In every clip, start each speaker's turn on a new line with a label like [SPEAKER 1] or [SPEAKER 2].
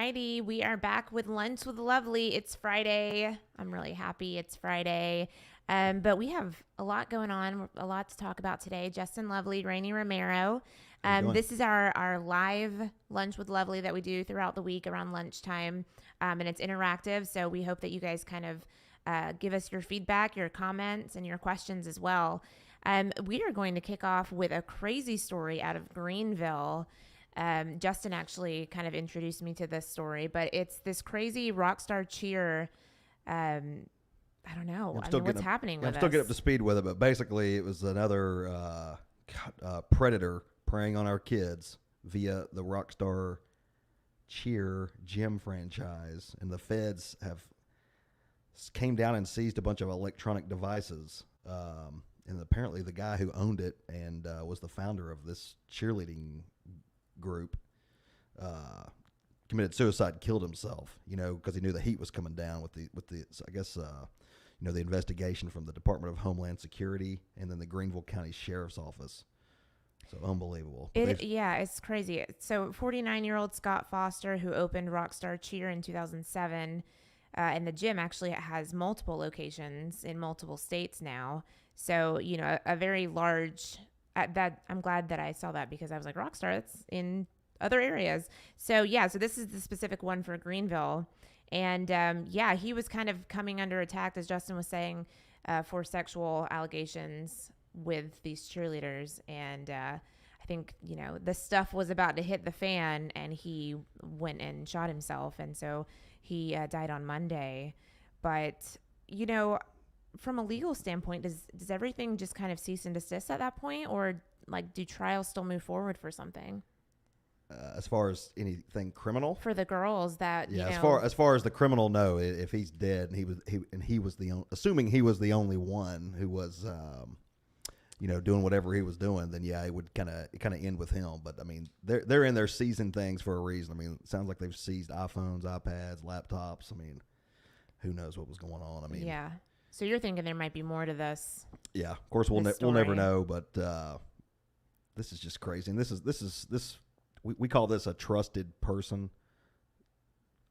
[SPEAKER 1] righty. We are back with Lunch with Lovely. It's Friday. I'm really happy it's Friday. But we have a lot going on, a lot to talk about today. Justin Lovely, Rainee Romero. This is our live Lunch with Lovely that we do throughout the week around lunchtime. And it's interactive. So we hope that you guys kind of give us your feedback, your comments, and your questions as well. We are going to kick off with a crazy story out of Greenville. Justin actually kind of introduced me to this story, but it's this crazy Rockstar Cheer. I don't know. What's happening with
[SPEAKER 2] I'm still getting up to speed with it, but basically it was another predator preying on our kids via the Rockstar Cheer gym franchise, and the feds have came down and seized a bunch of electronic devices. And apparently the guy who owned it and was the founder of this cheerleading group committed suicide and killed himself, because he knew the heat was coming down with the I guess the investigation from the Department of Homeland Security and then the Greenville County Sheriff's Office. So unbelievable.
[SPEAKER 1] It's crazy. So 49-year-old Scott Foster, who opened Rockstar Cheer in 2007, and the gym actually has multiple locations in multiple states now. So, a very large that I'm glad that I saw that, because I was like, Rockstar, that's in other areas. So this is the specific one for Greenville. And he was kind of coming under attack, as Justin was saying, for sexual allegations with these cheerleaders. And I think, the stuff was about to hit the fan, and he went and shot himself. And so he died on Monday. But, from a legal standpoint, does everything just kind of cease and desist at that point, or do trials still move forward for something?
[SPEAKER 2] As far as anything criminal
[SPEAKER 1] for the girls that
[SPEAKER 2] as far as the criminal, no. If he's dead and he was assuming he was the only one who was doing whatever he was doing, then it would kind of end with him. But I mean, they're in there seizing things for a reason. I mean, it sounds like they've seized iPhones, iPads, laptops. I mean, who knows what was going on? I mean,
[SPEAKER 1] yeah. So you're thinking there might be more to this?
[SPEAKER 2] Yeah, of course we'll never know. But this is just crazy, and this we call this a trusted person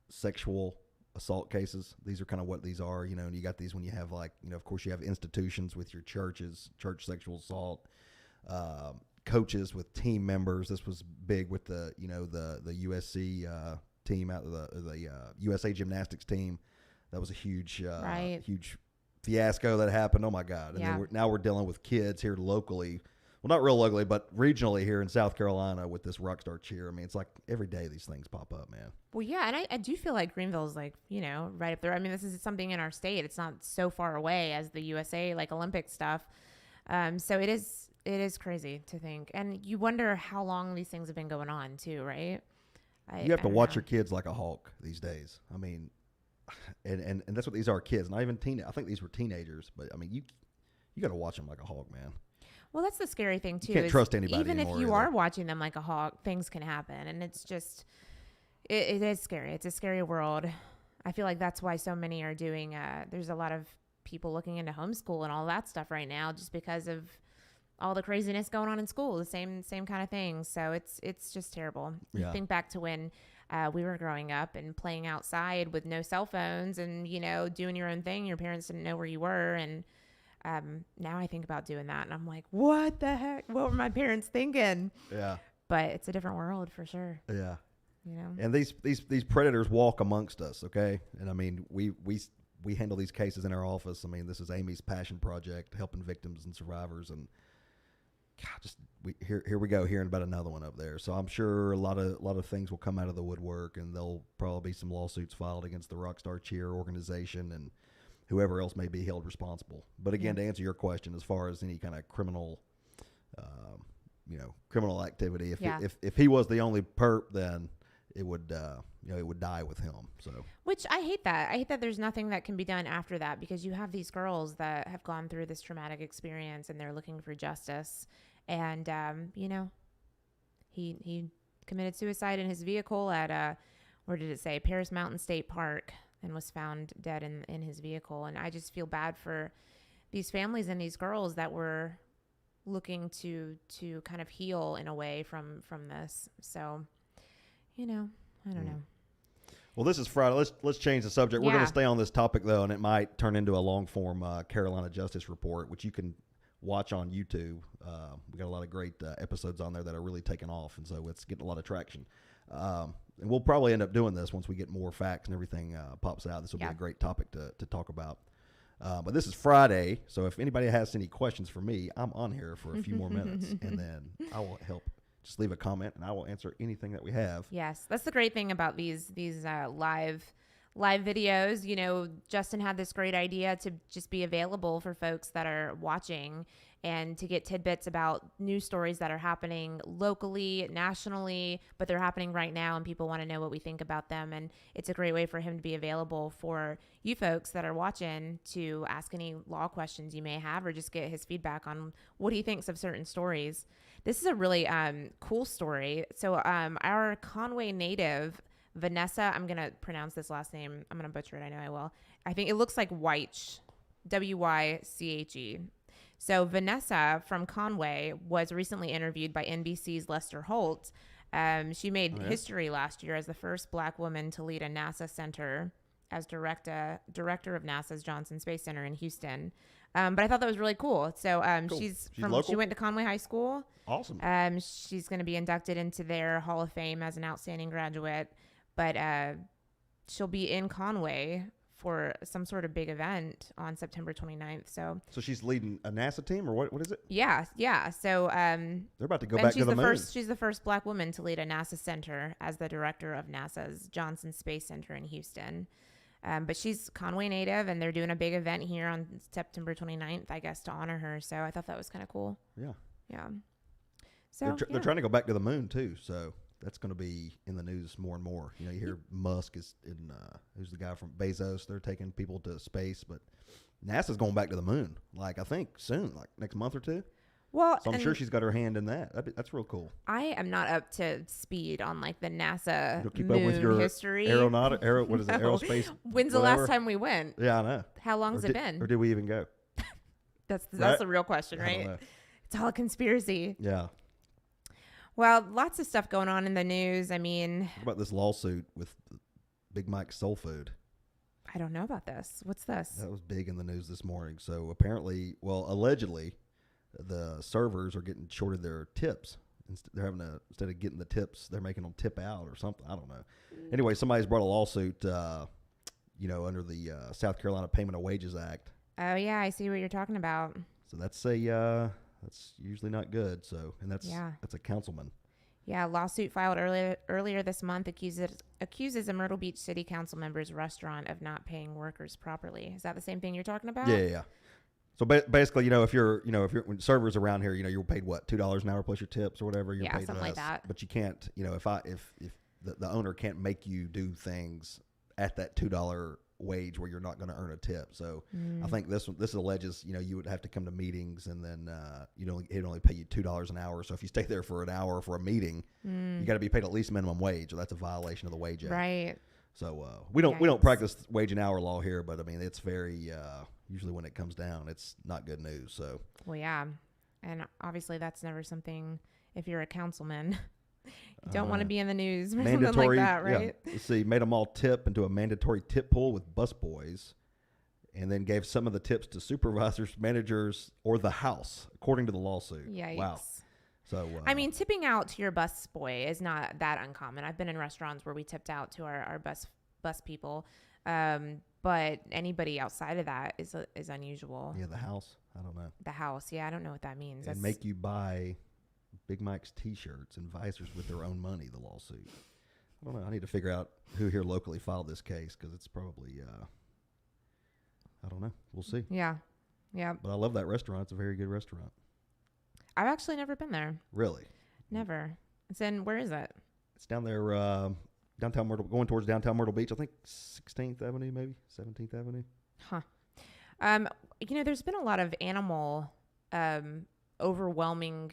[SPEAKER 2] sexual assault cases. These are kind of what these are, and you got these when you have of course you have institutions with your churches, church sexual assault, coaches with team members. This was big with the USC team out of the USA gymnastics team. That was a huge fiasco that happened. Oh my God. And now we're dealing with kids here locally. Well, not real locally, but regionally here in South Carolina with this Rockstar Cheer. I mean, it's like every day these things pop up, man.
[SPEAKER 1] Well, yeah, and I do feel like Greenville is right up there. I mean, this is something in our state. It's not so far away as the USA, Olympic stuff. So it is crazy to think. And you wonder how long these things have been going on too, right?
[SPEAKER 2] You have to watch your kids like a hawk these days. I mean, and that's what these are, kids, not even I think these were teenagers, but I mean, you got to watch them like a hawk, man.
[SPEAKER 1] Well, that's the scary thing, too.
[SPEAKER 2] You can't trust anybody
[SPEAKER 1] even
[SPEAKER 2] anymore,
[SPEAKER 1] if you are watching them like a hawk, things can happen. And it's just, it is scary. It's a scary world. I feel like that's why so many are doing, there's a lot of people looking into homeschool and all that stuff right now, just because of all the craziness going on in school, the same kind of thing. So it's just terrible. Yeah. You think back to when we were growing up and playing outside with no cell phones and, doing your own thing. Your parents didn't know where you were. And now I think about doing that and I'm like, what the heck? What were my parents thinking?
[SPEAKER 2] Yeah.
[SPEAKER 1] But it's a different world for sure.
[SPEAKER 2] Yeah. And these predators walk amongst us. Okay. And I mean, we handle these cases in our office. I mean, this is Amy's passion project, helping victims and survivors. And God, here we go, hearing about another one up there. So I'm sure a lot of things will come out of the woodwork, and there'll probably be some lawsuits filed against the Rockstar Cheer organization and whoever else may be held responsible. But again, to answer your question, as far as any kind of criminal, criminal activity, if he was the only perp, then it would die with him. So,
[SPEAKER 1] which I hate that. I hate that there's nothing that can be done after that, because you have these girls that have gone through this traumatic experience and they're looking for justice. And he committed suicide in his vehicle at where did it say, Paris Mountain State Park, and was found dead in his vehicle. And I just feel bad for these families and these girls that were looking to kind of heal in a way from this. So, I don't know.
[SPEAKER 2] Well, this is Friday. Let's change the subject. We're going
[SPEAKER 1] Yeah.
[SPEAKER 2] to stay on this topic though, and it might turn into a long form Carolina Justice Report, which you can watch on YouTube. We got a lot of great episodes on there that are really taking off, and so it's getting a lot of traction. And we'll probably end up doing this once we get more facts and everything pops out. This will be a great topic to talk about. But this is Friday, so if anybody has any questions for me, I'm on here for a few more minutes, and then I will help. Just leave a comment, and I will answer anything that we have.
[SPEAKER 1] Yes, that's the great thing about these live videos. You know, Justin had this great idea to just be available for folks that are watching and to get tidbits about news stories that are happening locally, nationally, but they're happening right now, and people want to know what we think about them. And it's a great way for him to be available for you folks that are watching to ask any law questions you may have, or just get his feedback on what he thinks of certain stories. This is a really cool story. So our Conway native, Vanessa, I'm going to pronounce this last name. I'm going to butcher it. I know I will. I think it looks like Wyche, W-Y-C-H-E. So Vanessa from Conway was recently interviewed by NBC's Lester Holt. She made history last year as the first Black woman to lead a NASA center as director of NASA's Johnson Space Center in Houston. But I thought that was really cool. So
[SPEAKER 2] Cool.
[SPEAKER 1] she went to Conway High School.
[SPEAKER 2] Awesome.
[SPEAKER 1] She's going to be inducted into their Hall of Fame as an outstanding graduate, but she'll be in Conway for some sort of big event on September 29th. So
[SPEAKER 2] she's leading a NASA team, or what is it?
[SPEAKER 1] yeah. So
[SPEAKER 2] they're about to go back to the moon.
[SPEAKER 1] She's the first Black woman to lead a NASA center as the director of NASA's Johnson Space Center in Houston. But she's Conway native, and they're doing a big event here on September 29th, I guess, to honor her. So I thought that was kind of cool.
[SPEAKER 2] Yeah.
[SPEAKER 1] Yeah. So
[SPEAKER 2] they're trying to go back to the moon too. So that's going to be in the news more and more. You know, you hear Musk is in, who's the guy from Bezos. They're taking people to space, but NASA's going back to the moon. Like, I think soon, like next month or two.
[SPEAKER 1] Well,
[SPEAKER 2] so I'm sure she's got her hand in that. That's real cool.
[SPEAKER 1] I am not up to speed on like the NASA
[SPEAKER 2] You'll keep
[SPEAKER 1] moon
[SPEAKER 2] up with your
[SPEAKER 1] history.
[SPEAKER 2] What is it? Aerospace.
[SPEAKER 1] When's the last time we went?
[SPEAKER 2] Yeah, I know.
[SPEAKER 1] How long has it been?
[SPEAKER 2] Or did we even go?
[SPEAKER 1] That's
[SPEAKER 2] Right?
[SPEAKER 1] the real question, right? It's all a conspiracy.
[SPEAKER 2] Yeah.
[SPEAKER 1] Well, lots of stuff going on in the news. I mean,
[SPEAKER 2] what about this lawsuit with Big Mike's Soul Food?
[SPEAKER 1] I don't know about this. What's this?
[SPEAKER 2] That was big in the news this morning. So apparently, allegedly, the servers are getting shorted their tips. They're having to, instead of getting the tips, they're making them tip out or something. I don't know. Anyway, somebody's brought a lawsuit, under the South Carolina Payment of Wages Act.
[SPEAKER 1] Oh yeah, I see what you're talking about.
[SPEAKER 2] So that's that's usually not good. So, and that's a councilman.
[SPEAKER 1] Yeah, lawsuit filed earlier this month accuses a Myrtle Beach City Council member's restaurant of not paying workers properly. Is that the same thing you're talking about?
[SPEAKER 2] Yeah. So basically, if you're when servers around here, you're paid what, $2 an hour plus your tips or whatever. You're paid
[SPEAKER 1] something
[SPEAKER 2] less.
[SPEAKER 1] like that.
[SPEAKER 2] But you can't, if the owner can't make you do things at that $2 wage where you're not going to earn a tip. So I think this alleges, you would have to come to meetings, and then it'd only pay you $2 an hour. So if you stay there for an hour for a meeting, you got to be paid at least minimum wage, or that's a violation of the Wage Act.
[SPEAKER 1] Right.
[SPEAKER 2] So we don't practice wage and hour law here, but I mean it's very usually when it comes down, it's not good news. So
[SPEAKER 1] well, yeah, and obviously that's never something. If you're a councilman, you don't want to be in the news or something like that, right?
[SPEAKER 2] Yeah. Let's see, made them all tip into a mandatory tip pool with busboys, and then gave some of the tips to supervisors, managers, or the house, according to the lawsuit.
[SPEAKER 1] Yikes.
[SPEAKER 2] Wow. So
[SPEAKER 1] I mean, tipping out to your bus boy is not that uncommon. I've been in restaurants where we tipped out to our bus people, but anybody outside of that is unusual.
[SPEAKER 2] Yeah, the house. I don't know.
[SPEAKER 1] The house. Yeah, I don't know what that means.
[SPEAKER 2] And make you buy Big Mike's T-shirts and visors with their own money. The lawsuit. I don't know. I need to figure out who here locally filed this case, because it's probably I don't know. We'll see.
[SPEAKER 1] Yeah.
[SPEAKER 2] But I love that restaurant. It's a very good restaurant.
[SPEAKER 1] I've actually never been there.
[SPEAKER 2] Really?
[SPEAKER 1] Never. It's in, where is it?
[SPEAKER 2] It's down there, downtown Myrtle, going towards downtown Myrtle Beach. I think 16th Avenue, maybe 17th Avenue.
[SPEAKER 1] Huh. There's been a lot of overwhelming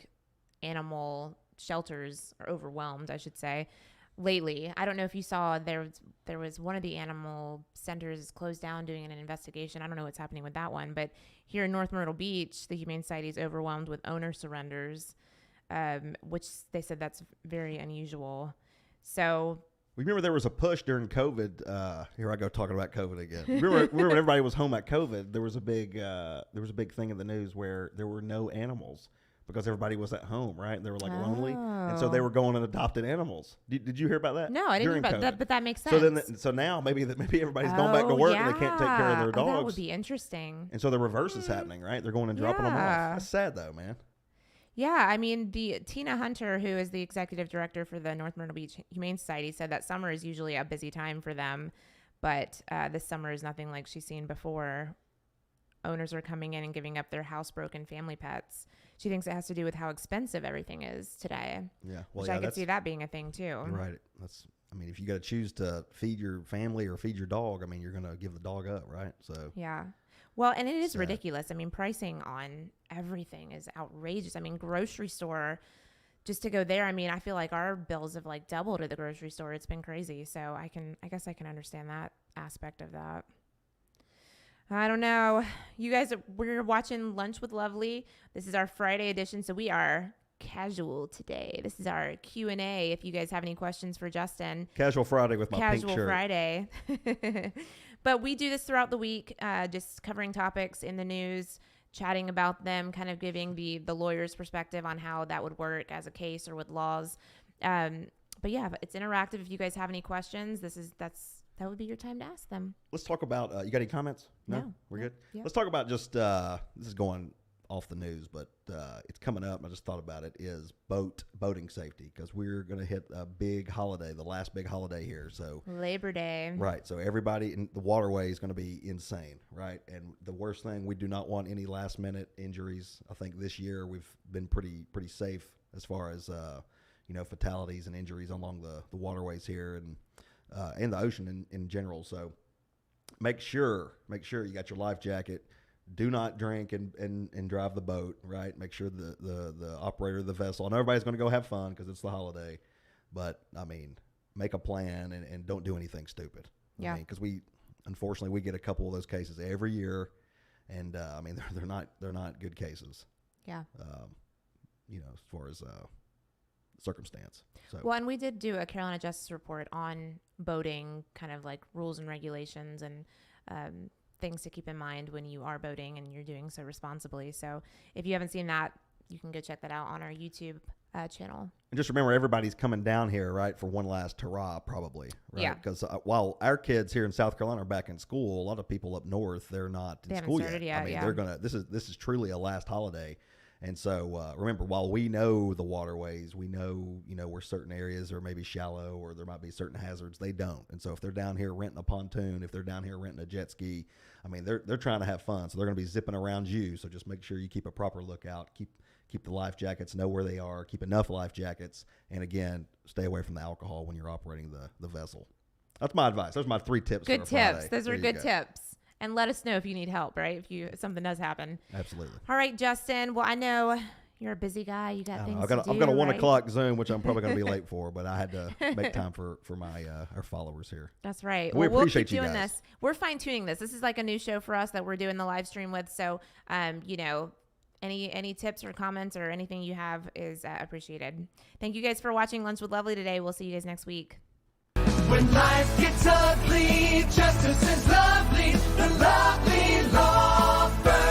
[SPEAKER 1] animal shelters, or overwhelmed, I should say, lately. I don't know if you saw there was one of the animal centers closed down doing an investigation. I don't know what's happening with that one, but here in North Myrtle Beach, the Humane Society is overwhelmed with owner surrenders, which they said that's very unusual. So
[SPEAKER 2] Remember there was a push during COVID. Here I go talking about COVID again. Remember when everybody was home at COVID? There was a big thing in the news where there were no animals because everybody was at home, right? They were like lonely, and so they were going and adopting animals. Did you hear about that?
[SPEAKER 1] No, I didn't hear about that, but that makes sense.
[SPEAKER 2] So now maybe everybody's going back to work and they can't take care of their dogs.
[SPEAKER 1] That would be interesting.
[SPEAKER 2] And so the reverse is happening, right? They're going and dropping them off. That's sad though, man.
[SPEAKER 1] Yeah, I mean, the Tina Hunter, who is the executive director for the North Myrtle Beach Humane Society, said that summer is usually a busy time for them, but this summer is nothing like she's seen before. Owners are coming in and giving up their housebroken family pets. She thinks it has to do with how expensive everything is today.
[SPEAKER 2] Yeah,
[SPEAKER 1] which I could see that being a thing too.
[SPEAKER 2] Right. I mean, if you got to choose to feed your family or feed your dog, I mean, you're going to give the dog up, right? So
[SPEAKER 1] yeah. Well, and it is ridiculous. I mean, pricing on everything is outrageous. I mean, grocery store, just to go there, I mean, I feel like our bills have like doubled at the grocery store. It's been crazy. So I guess I can understand that aspect of that. I don't know. You guys, we're watching Lunch with Lovely. This is our Friday edition, so we are casual today. This is our Q&A if you guys have any questions for Justin.
[SPEAKER 2] Casual Friday with my pink shirt.
[SPEAKER 1] Casual Friday. But we do this throughout the week, just covering topics in the news, chatting about them, kind of giving the lawyer's perspective on how that would work as a case or with laws. But yeah, it's interactive. If you guys have any questions, that would be your time to ask them.
[SPEAKER 2] Let's talk about, you got any comments? No? We're good? Yeah. Let's talk about just, this is going off the news, but it's coming up. I just thought about it, is boating safety, because we're going to hit a big holiday, the last big holiday here. So
[SPEAKER 1] Labor Day.
[SPEAKER 2] Right. So everybody in the waterway is going to be insane, right? And the worst thing, we do not want any last minute injuries. I think this year we've been pretty safe as far as, fatalities and injuries along the waterways here and the ocean in general. So make sure you got your life jacket. Do not drink and drive the boat, right? Make sure the operator of the vessel, and everybody's going to go have fun because it's the holiday. But, I mean, make a plan and don't do anything stupid.
[SPEAKER 1] Yeah.
[SPEAKER 2] Because unfortunately, we get a couple of those cases every year. And, they're not good cases.
[SPEAKER 1] Yeah.
[SPEAKER 2] As far as circumstance. So.
[SPEAKER 1] Well, and we did do a Carolina Justice Report on boating, kind of like rules and regulations and things to keep in mind when you are boating and you're doing so responsibly. So if you haven't seen that, you can go check that out on our YouTube channel. And
[SPEAKER 2] just remember, everybody's coming down here, right, for one last hurrah, probably, right?
[SPEAKER 1] Yeah.
[SPEAKER 2] Because while our kids here in South Carolina are back in school, a lot of people up north, they're not in school yet. I mean, they're gonna. This is truly a last holiday. And so remember, while we know the waterways, we know, where certain areas are maybe shallow or there might be certain hazards, they don't. And so if they're down here renting a pontoon, if they're down here renting a jet ski, I mean, they're trying to have fun. So they're going to be zipping around you. So just make sure you keep a proper lookout, keep the life jackets, know where they are, keep enough life jackets. And again, stay away from the alcohol when you're operating the vessel. That's my advice. Those are my 3 tips.
[SPEAKER 1] Good tips. Those are good tips. And let us know if you need help, right? If something does happen.
[SPEAKER 2] Absolutely.
[SPEAKER 1] All right, Justin. Well, I know you're a busy guy. You got things to do.
[SPEAKER 2] I've got a 1 o'clock Zoom, which I'm probably going to be late for, but I had to make time for my our followers here.
[SPEAKER 1] That's right.
[SPEAKER 2] We appreciate
[SPEAKER 1] we'll keep
[SPEAKER 2] you
[SPEAKER 1] doing
[SPEAKER 2] guys.
[SPEAKER 1] This. We're fine tuning this. This is like a new show for us that we're doing the live stream with. So, any tips or comments or anything you have is appreciated. Thank you guys for watching Lunch with Lovely today. We'll see you guys next week.
[SPEAKER 3] When life gets ugly, justice is lovely, the lovely